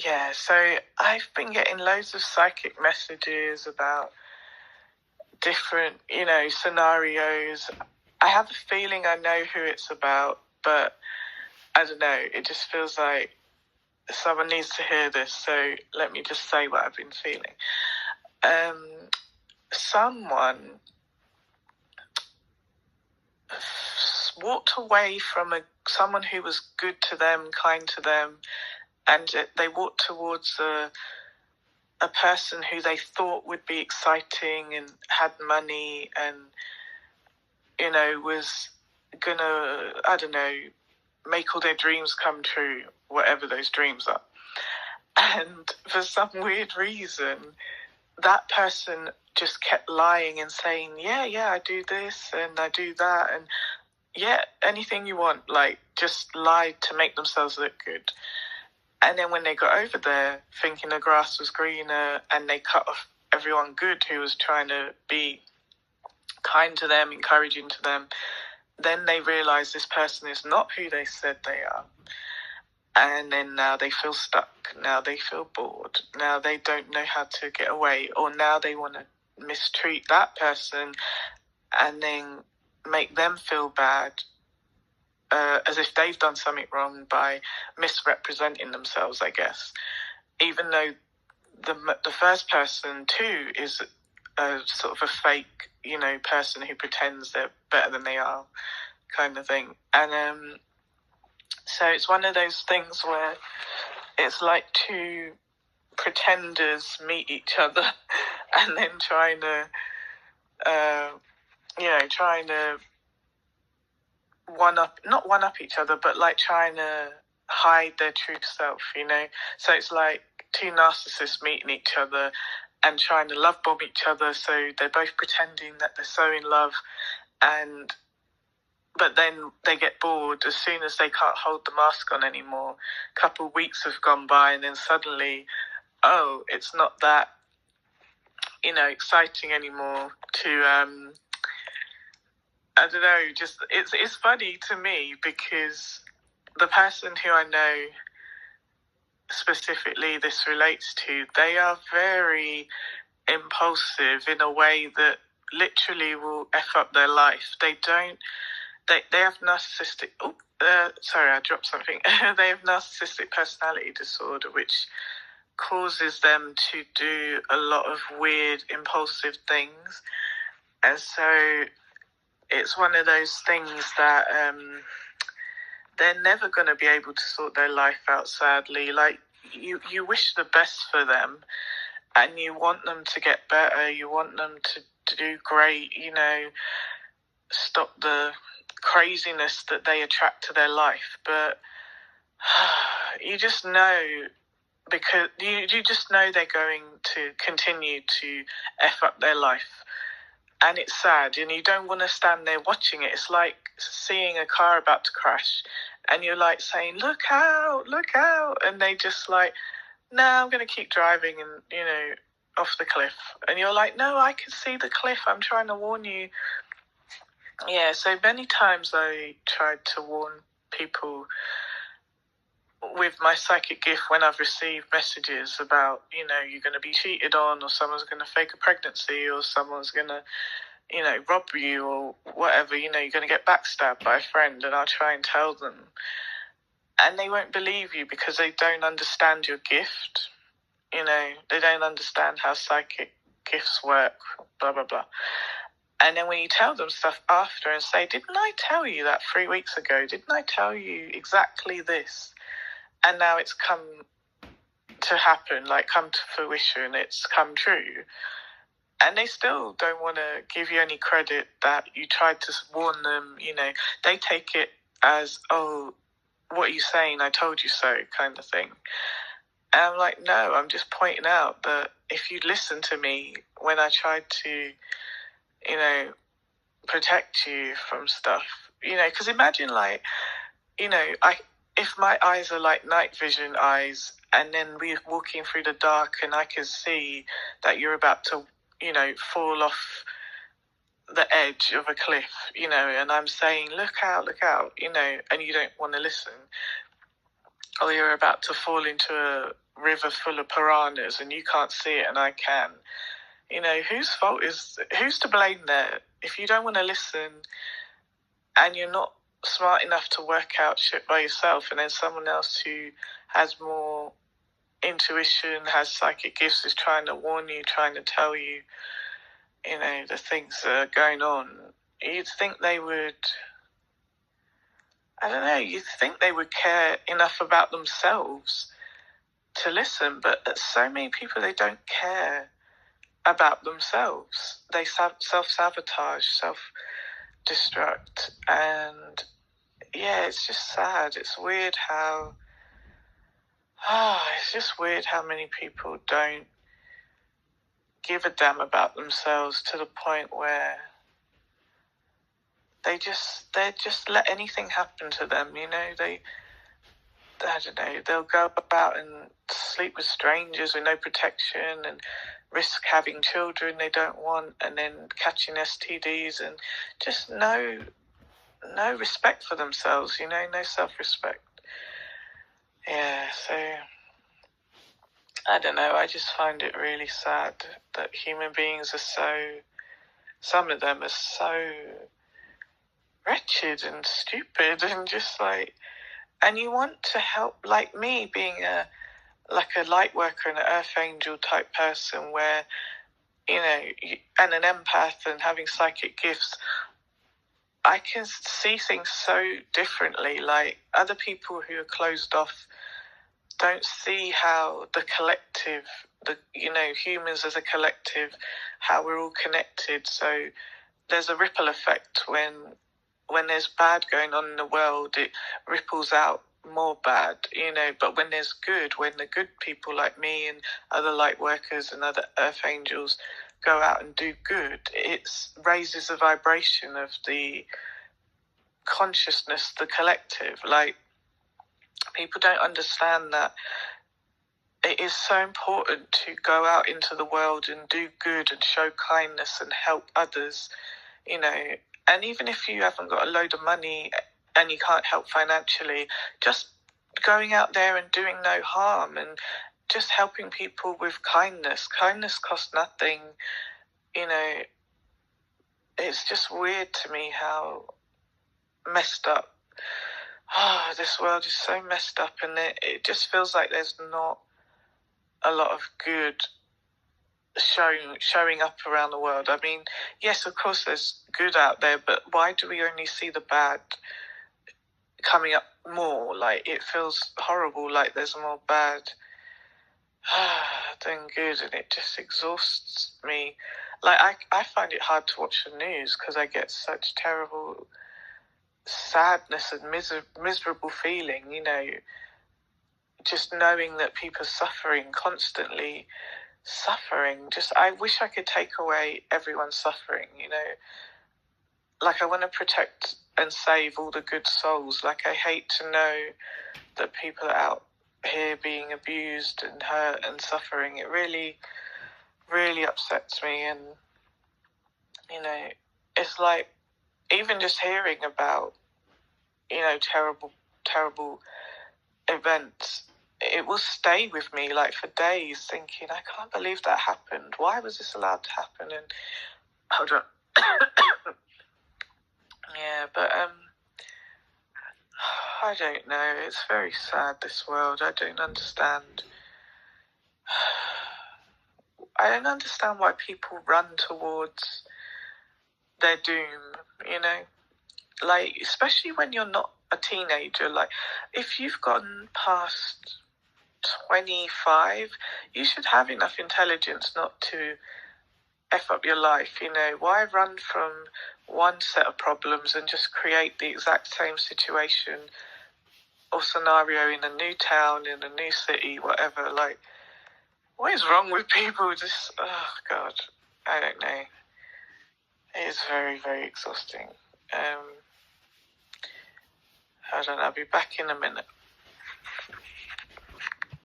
Yeah, so I've been getting loads of psychic messages about different, scenarios. I have a feeling I know who it's about, but I don't know. It just feels like someone needs to hear this, so let me just say what I've been feeling. Someone walked away from someone who was good to them, kind to them, and they walked towards a person who they thought would be exciting and had money and, was gonna, I don't know, make all their dreams come true, whatever those dreams are. And for some weird reason, that person just kept lying and saying, yeah, I do this and I do that, and yeah, anything you want, like just lied to make themselves look good. And then when they got over there thinking the grass was greener and they cut off everyone good who was trying to be kind to them, encouraging to them, then they realised this person is not who they said they are. And then now they feel stuck. Now they feel bored. Now they don't know how to get away. Or now they want to mistreat that person and then make them feel bad, as if they've done something wrong by misrepresenting themselves, I guess. Even though the first person too is a sort of a fake, person who pretends they're better than they are, kind of thing. And so it's one of those things where it's like two pretenders meet each other and then trying to not one up each other, but like trying to hide their true self, So it's like two narcissists meeting each other and trying to love bomb each other, so they're both pretending that they're so in love, but then they get bored as soon as they can't hold the mask on anymore. A couple of weeks have gone by and then suddenly, it's not that, exciting anymore to, I don't know, just, it's funny to me because the person who I know specifically this relates to, they are very impulsive in a way that literally will F up their life. They have narcissistic, sorry, I dropped something. They have narcissistic personality disorder, which causes them to do a lot of weird, impulsive things. And so it's one of those things that they're never going to be able to sort their life out, sadly. Like, you wish the best for them and you want them to get better, you want them to do great, stop the craziness that they attract to their life. But you just know, because you just know they're going to continue to F up their life. And it's sad, and you don't want to stand there watching it. It's like seeing a car about to crash, and you're like saying, look out, and they just like, no, I'm going to keep driving and, off the cliff. And you're like, no, I can see the cliff, I'm trying to warn you. Yeah, so many times I tried to warn people with my psychic gift when I've received messages about, you're going to be cheated on, or someone's going to fake a pregnancy, or someone's going to, rob you, or whatever, you're going to get backstabbed by a friend, and I'll try and tell them. And they won't believe you because they don't understand your gift. They don't understand how psychic gifts work, blah, blah, blah. And then when you tell them stuff after and say, didn't I tell you that 3 weeks ago? Didn't I tell you exactly this? And now it's come to happen, like come to fruition, it's come true. And they still don't want to give you any credit that you tried to warn them, They take it as, oh, what are you saying? I told you so, kind of thing. And I'm like, no, I'm just pointing out that if you'd listened to me when I tried to, protect you from stuff, because imagine like, if my eyes are like night vision eyes, and then we're walking through the dark and I can see that you're about to, fall off the edge of a cliff, and I'm saying, look out, and you don't want to listen. or you're about to fall into a river full of piranhas and you can't see it and I can. You know, who's to blame there? If you don't want to listen and you're not smart enough to work out shit by yourself, and then someone else who has more intuition, has psychic gifts, is trying to warn you, trying to tell you, you know, the things that are going on, you'd think they would, I don't know, you'd think they would care enough about themselves to listen, but so many people, they don't care about themselves. They self-sabotage, self-destruct, and yeah, it's just sad. It's weird how it's just weird how many people don't give a damn about themselves to the point where they just let anything happen to them. You know, I don't know, they'll go about and sleep with strangers with no protection and risk having children they don't want, and then catching STDs, and just no respect for themselves, you know, no self-respect. Yeah, so I don't know, I just find it really sad that human beings are some of them are so wretched and stupid and just like, and you want to help, like me being a light worker and an earth angel type person where, you know, and an empath and having psychic gifts, I can see things so differently. Like other people who are closed off don't see how the collective, humans as a collective, how we're all connected. So there's a ripple effect when there's bad going on in the world, it ripples out more bad, you know. But when there's good, when the good people like me and other light workers and other earth angels go out and do good, it raises the vibration of the consciousness, the collective. Like, people don't understand that it is so important to go out into the world and do good and show kindness and help others, you know. And even if you haven't got a load of money and you can't help financially, just going out there and doing no harm and just helping people with kindness. Kindness costs nothing, you know. It's just weird to me how messed up. This world is so messed up, and it just feels like there's not a lot of good showing up around the world. I mean, yes, of course there's good out there, but why do we only see the bad coming up more? Like, it feels horrible, like there's more bad than good, and it just exhausts me. Like, I find it hard to watch the news because I get such terrible sadness and miserable feeling, you know, just knowing that people are suffering, constantly suffering. Just, I wish I could take away everyone's suffering, you know. Like, I want to protect and save all the good souls. Like, I hate to know that people are out here being abused and hurt and suffering. It really, really upsets me. And, you know, it's like, even just hearing about, you know, terrible events, it will stay with me, like, for days, thinking, I can't believe that happened. Why was this allowed to happen? And hold on. Yeah, but I don't know. It's very sad, this world. I don't understand. I don't understand why people run towards their doom, you know? Like, especially when you're not a teenager. Like, if you've gotten past 25, you should have enough intelligence not to F up your life, you know. Why run from one set of problems and just create the exact same situation or scenario in a new town, in a new city, whatever? Like, what is wrong with people? Just, oh God, I don't know. It is very, very exhausting. Hold on, I'll be back in a minute.